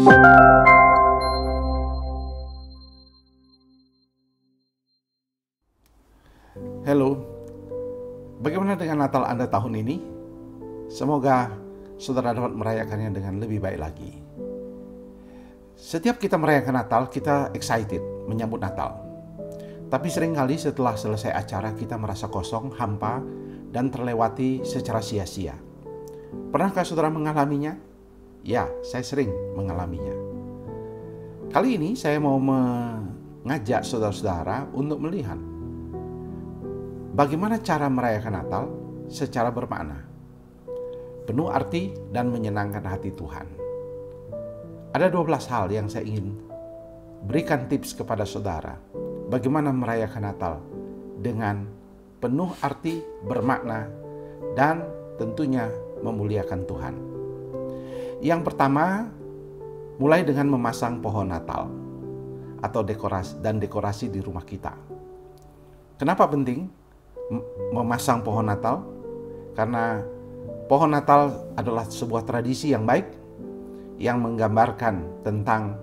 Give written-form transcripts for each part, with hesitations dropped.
Halo, bagaimana dengan Natal Anda tahun ini? Semoga saudara dapat merayakannya dengan lebih baik lagi. Setiap kita merayakan Natal, kita excited menyambut Natal. Tapi seringkali setelah selesai acara kita merasa kosong, hampa, dan terlewati secara sia-sia. Pernahkah saudara mengalaminya? Ya, saya sering mengalaminya. Kali ini saya mau mengajak saudara-saudara untuk melihat bagaimana cara merayakan Natal secara bermakna, penuh arti dan menyenangkan hati Tuhan. Ada 12 hal yang saya ingin berikan tips kepada saudara bagaimana merayakan Natal dengan penuh arti, bermakna, dan tentunya memuliakan Tuhan. Yang pertama, mulai dengan memasang pohon Natal atau dekorasi di rumah kita. Kenapa penting memasang pohon Natal? Karena pohon Natal adalah sebuah tradisi yang baik yang menggambarkan tentang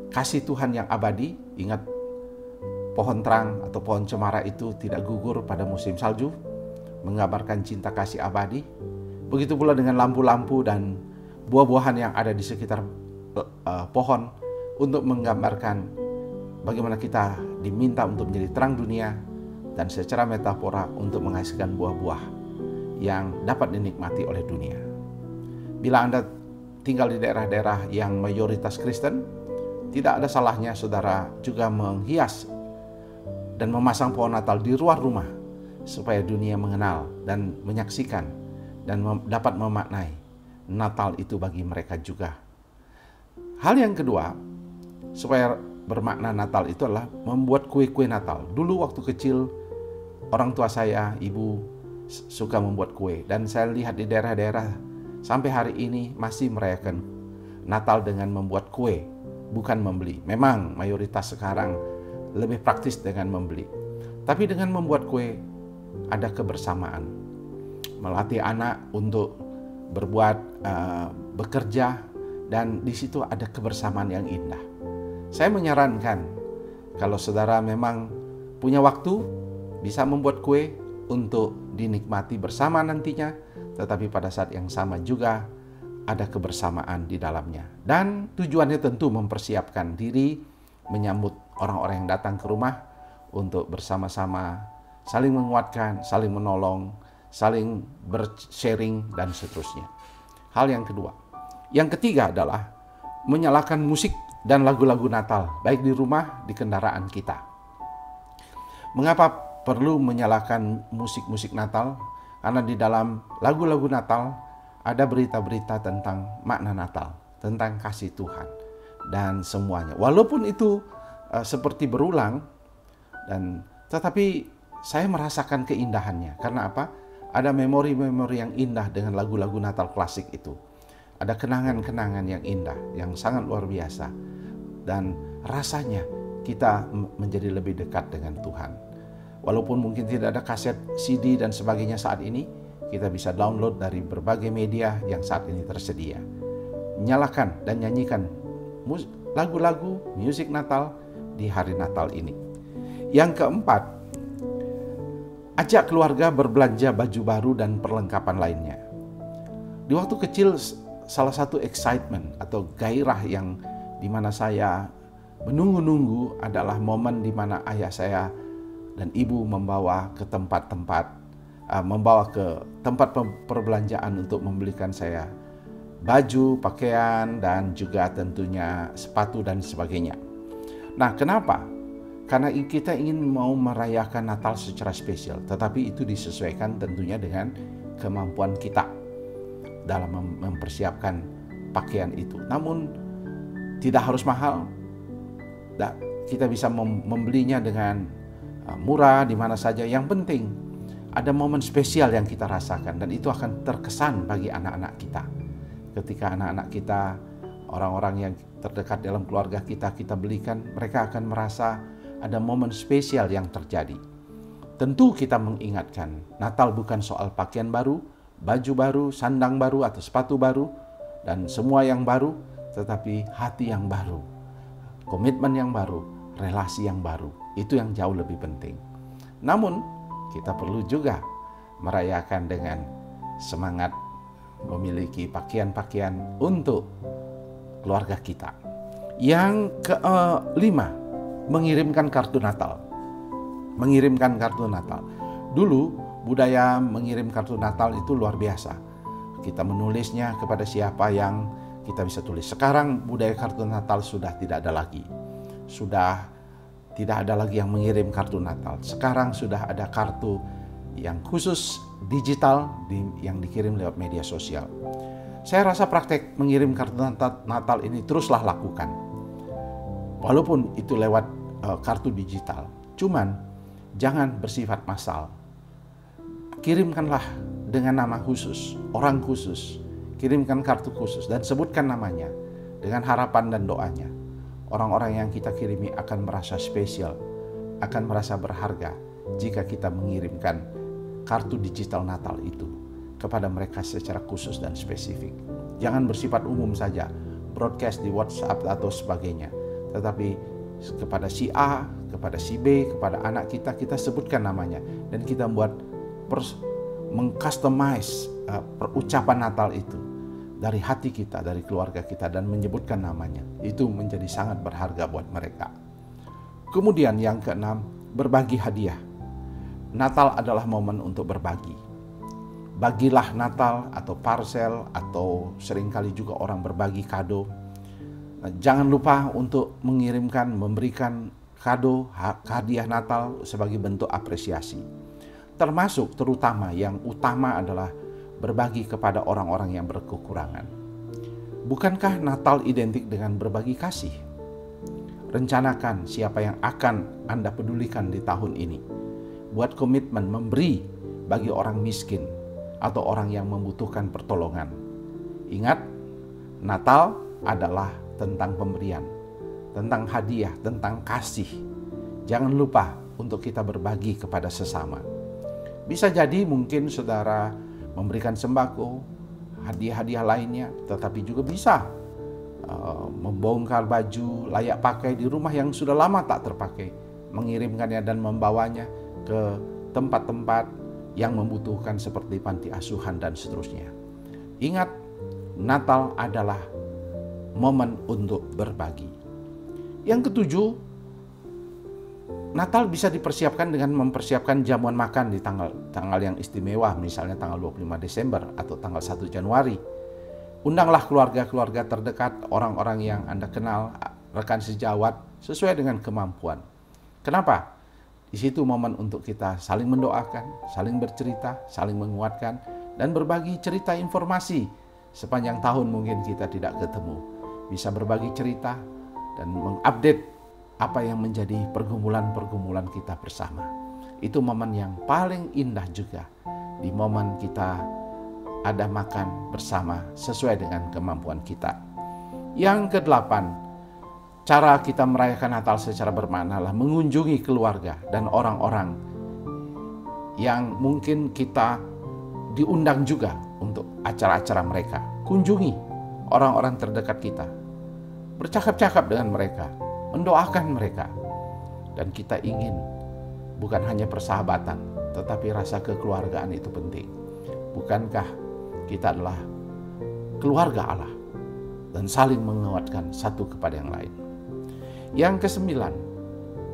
kasih Tuhan yang abadi. Ingat, pohon terang atau pohon cemara itu tidak gugur pada musim salju, menggambarkan cinta kasih abadi. Begitu pula dengan lampu-lampu dan buah-buahan yang ada di sekitar pohon untuk menggambarkan bagaimana kita diminta untuk menjadi terang dunia, dan secara metafora untuk menghasilkan buah-buah yang dapat dinikmati oleh dunia. Bila Anda tinggal di daerah-daerah yang mayoritas Kristen, tidak ada salahnya saudara juga menghias dan memasang pohon Natal di luar rumah supaya dunia mengenal dan menyaksikan dan dapat memaknai Natal itu bagi mereka juga. Hal yang kedua, supaya bermakna Natal itu adalah membuat kue-kue Natal. Dulu waktu kecil, orang tua saya, ibu suka membuat kue. Dan saya lihat di daerah-daerah sampai hari ini masih merayakan Natal dengan membuat kue, bukan membeli. Memang mayoritas sekarang lebih praktis dengan membeli. Tapi dengan membuat kue, ada kebersamaan. Melatih anak untuk berbuat, bekerja, dan di situ ada kebersamaan yang indah. Saya menyarankan, kalau saudara memang punya waktu, bisa membuat kue untuk dinikmati bersama nantinya, tetapi pada saat yang sama juga ada kebersamaan di dalamnya. Dan tujuannya tentu mempersiapkan diri menyambut orang-orang yang datang ke rumah untuk bersama-sama saling menguatkan, saling menolong, saling bersharing, dan seterusnya. Hal yang kedua. Yang ketiga adalah menyalakan musik dan lagu-lagu Natal, baik di rumah, di kendaraan kita. Mengapa perlu menyalakan musik-musik Natal? Karena di dalam lagu-lagu Natal ada berita-berita tentang makna Natal, tentang kasih Tuhan, dan semuanya. Walaupun itu seperti berulang, tetapi saya merasakan keindahannya. Karena apa? Ada memori-memori yang indah dengan lagu-lagu Natal klasik itu. Ada kenangan-kenangan yang indah, yang sangat luar biasa. Dan rasanya kita menjadi lebih dekat dengan Tuhan. Walaupun mungkin tidak ada kaset, CD, dan sebagainya saat ini, kita bisa download dari berbagai media yang saat ini tersedia. Nyalakan dan nyanyikan lagu-lagu musik Natal di hari Natal ini. Yang keempat, ajak keluarga berbelanja baju baru dan perlengkapan lainnya. Di waktu kecil, salah satu excitement atau gairah yang dimana saya menunggu-nunggu adalah momen di mana ayah saya dan ibu membawa ke tempat-tempat, membawa ke tempat perbelanjaan untuk membelikan saya baju, pakaian, dan juga tentunya sepatu dan sebagainya. Nah, kenapa? Karena kita ingin mau merayakan Natal secara spesial, tetapi itu disesuaikan tentunya dengan kemampuan kita dalam mempersiapkan pakaian itu. Namun tidak harus mahal. Kita bisa membelinya dengan murah di mana saja. Yang penting ada momen spesial yang kita rasakan, dan itu akan terkesan bagi anak-anak kita. Ketika anak-anak kita, orang-orang yang terdekat dalam keluarga kita belikan, mereka akan merasa ada momen spesial yang terjadi. Tentu kita mengingatkan, Natal bukan soal pakaian baru, baju baru, sandang baru, atau sepatu baru, dan semua yang baru, tetapi hati yang baru, komitmen yang baru, relasi yang baru. Itu yang jauh lebih penting. Namun kita perlu juga merayakan dengan semangat memiliki pakaian-pakaian untuk keluarga kita. Yang kelima, mengirimkan kartu Natal. Mengirimkan kartu Natal. Dulu budaya mengirim kartu Natal itu luar biasa. Kita menulisnya kepada siapa yang kita bisa tulis. Sekarang budaya kartu Natal sudah tidak ada lagi. Sudah tidak ada lagi yang mengirim kartu Natal. Sekarang sudah ada kartu yang khusus digital yang dikirim lewat media sosial. Saya rasa praktek mengirim kartu Natal ini teruslah lakukan. Walaupun itu lewat kartu digital. Cuman jangan bersifat massal. Kirimkanlah dengan nama khusus, orang khusus. Kirimkan kartu khusus dan sebutkan namanya dengan harapan dan doanya. Orang-orang yang kita kirimi akan merasa spesial, akan merasa berharga jika kita mengirimkan kartu digital Natal itu kepada mereka secara khusus dan spesifik. Jangan bersifat umum saja, broadcast di WhatsApp atau sebagainya. Tetapi kepada si A, kepada si B, kepada anak kita sebutkan namanya. Dan kita buat mengcustomize ucapan Natal itu dari hati kita, dari keluarga kita, dan menyebutkan namanya. Itu menjadi sangat berharga buat mereka. Kemudian yang keenam, berbagi hadiah. Natal adalah momen untuk berbagi. Bagilah Natal atau parcel, atau seringkali juga orang berbagi kado. Jangan lupa untuk mengirimkan, memberikan kado, hadiah Natal sebagai bentuk apresiasi. Termasuk terutama yang utama adalah berbagi kepada orang-orang yang berkekurangan. Bukankah Natal identik dengan berbagi kasih? Rencanakan siapa yang akan Anda pedulikan di tahun ini. Buat komitmen memberi bagi orang miskin atau orang yang membutuhkan pertolongan. Ingat, Natal adalah tentang pemberian, tentang hadiah, tentang kasih. Jangan lupa untuk kita berbagi kepada sesama. Bisa jadi mungkin saudara memberikan sembako, hadiah-hadiah lainnya, tetapi juga bisa membongkar baju layak pakai di rumah yang sudah lama tak terpakai, mengirimkannya dan membawanya ke tempat-tempat yang membutuhkan seperti panti asuhan dan seterusnya. Ingat, Natal adalah momen untuk berbagi. Yang ketujuh, Natal bisa dipersiapkan dengan mempersiapkan jamuan makan di tanggal yang istimewa, misalnya tanggal 25 Desember atau tanggal 1 Januari. Undanglah keluarga-keluarga terdekat, orang-orang yang Anda kenal, rekan sejawat, sesuai dengan kemampuan. Kenapa? Di situ momen untuk kita saling mendoakan, saling bercerita, saling menguatkan, dan berbagi cerita informasi. Sepanjang tahun mungkin kita tidak ketemu. Bisa berbagi cerita dan mengupdate apa yang menjadi pergumulan-pergumulan kita bersama. Itu momen yang paling indah juga. Di momen kita ada makan bersama sesuai dengan kemampuan kita. Yang kedelapan, cara kita merayakan Natal secara bermakna adalah mengunjungi keluarga dan orang-orang yang mungkin kita diundang juga untuk acara-acara mereka. Kunjungi orang-orang terdekat kita. Bercakap-cakap dengan mereka. Mendoakan mereka. Dan kita ingin bukan hanya persahabatan, tetapi rasa kekeluargaan itu penting. Bukankah kita adalah keluarga Allah dan saling menguatkan satu kepada yang lain. Yang kesembilan,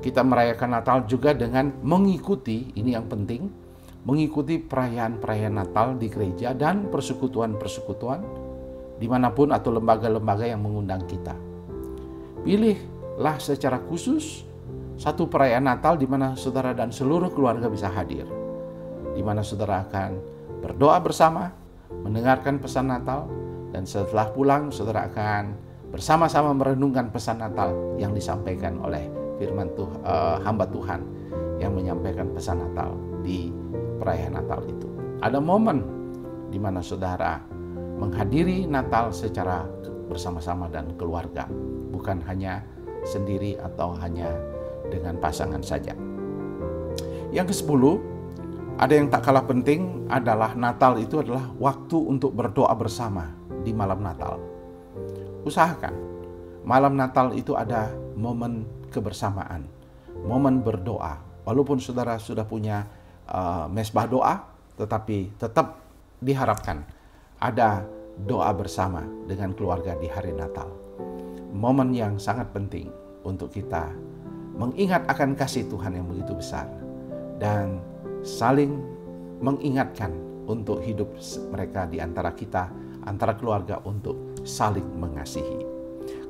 kita merayakan Natal juga dengan mengikuti, ini yang penting, mengikuti perayaan-perayaan Natal di gereja dan persekutuan-persekutuan dimanapun atau lembaga-lembaga yang mengundang kita. Pilihlah secara khusus satu perayaan Natal di mana saudara dan seluruh keluarga bisa hadir. Di mana saudara akan berdoa bersama, mendengarkan pesan Natal, dan setelah pulang saudara akan bersama-sama merenungkan pesan Natal yang disampaikan oleh firman hamba Tuhan yang menyampaikan pesan Natal di perayaan Natal itu. Ada momen di mana saudara menghadiri Natal secara bersama-sama dan keluarga, bukan hanya sendiri atau hanya dengan pasangan saja. Yang ke-10, ada yang tak kalah penting adalah Natal itu adalah waktu untuk berdoa bersama di malam Natal. usahakan malam Natal itu ada momen kebersamaan, momen berdoa. Walaupun saudara sudah punya mesbah doa, tetapi tetap diharapkan ada doa bersama dengan keluarga di hari Natal. Momen yang sangat penting untuk kita mengingat akan kasih Tuhan yang begitu besar dan saling mengingatkan untuk hidup mereka di antara kita, antara keluarga, untuk saling mengasihi.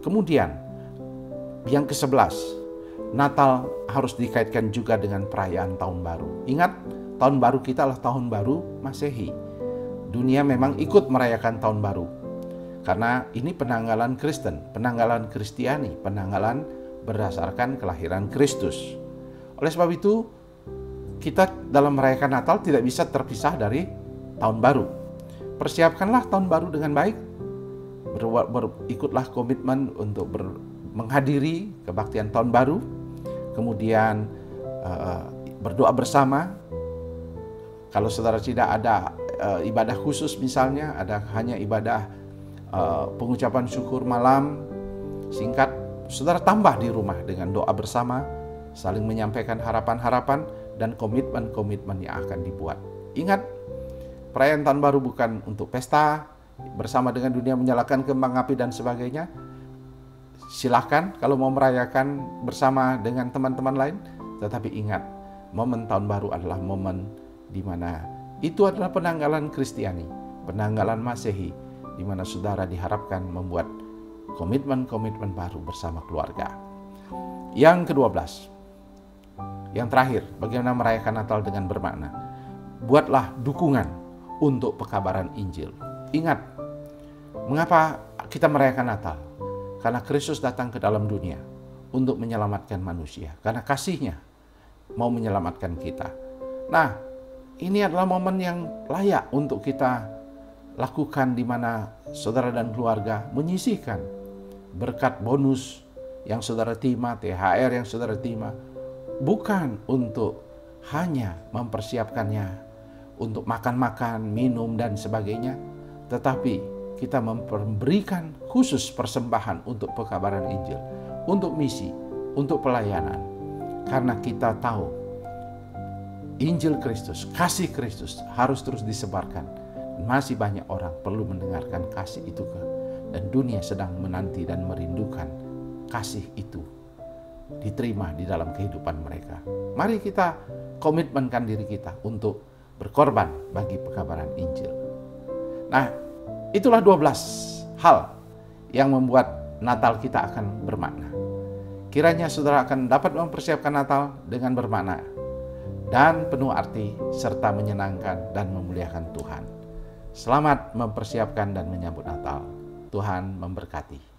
Kemudian yang ke-11, Natal harus dikaitkan juga dengan perayaan Tahun Baru. Ingat, Tahun Baru kita adalah Tahun Baru Masehi. Dunia memang ikut merayakan Tahun Baru karena ini penanggalan Kristen, penanggalan Kristiani, penanggalan berdasarkan kelahiran Kristus. Oleh sebab itu, kita dalam merayakan Natal tidak bisa terpisah dari Tahun Baru. Persiapkanlah Tahun Baru dengan baik. Ikutlah komitmen untuk menghadiri kebaktian Tahun Baru. Kemudian berdoa bersama. Kalau saudara tidak ada ibadah khusus misalnya, ada hanya ibadah pengucapan syukur malam singkat, saudara tambah di rumah dengan doa bersama, saling menyampaikan harapan-harapan dan komitmen-komitmen yang akan dibuat. Ingat, perayaan Tahun Baru bukan untuk pesta, bersama dengan dunia menyalakan kembang api dan sebagainya. Silahkan kalau mau merayakan bersama dengan teman-teman lain, tetapi ingat, momen Tahun Baru adalah momen di mana itu adalah penanggalan Kristiani, penanggalan Masehi, di mana saudara diharapkan membuat komitmen-komitmen baru bersama keluarga. Yang ke-12, yang terakhir, bagaimana merayakan Natal dengan bermakna. Buatlah dukungan untuk pekabaran Injil. Ingat, mengapa kita merayakan Natal? Karena Kristus datang ke dalam dunia untuk menyelamatkan manusia. Karena kasih-Nya mau menyelamatkan kita. Nah, ini adalah momen yang layak untuk kita lakukan, di mana saudara dan keluarga menyisihkan berkat bonus yang saudara terima, THR yang saudara terima, bukan untuk hanya mempersiapkannya untuk makan-makan, minum dan sebagainya, tetapi kita memberikan khusus persembahan untuk pekabaran Injil, untuk misi, untuk pelayanan. Karena kita tahu Injil Kristus, kasih Kristus harus terus disebarkan. Masih banyak orang perlu mendengarkan kasih itu, dan dunia sedang menanti dan merindukan kasih itu diterima di dalam kehidupan mereka. Mari kita komitmenkan diri kita untuk berkorban bagi pekabaran Injil. Nah, itulah 12 hal yang membuat Natal kita akan bermakna. Kiranya saudara akan dapat mempersiapkan Natal dengan bermakna dan penuh arti, serta menyenangkan dan memuliakan Tuhan. Selamat mempersiapkan dan menyambut Natal. Tuhan memberkati.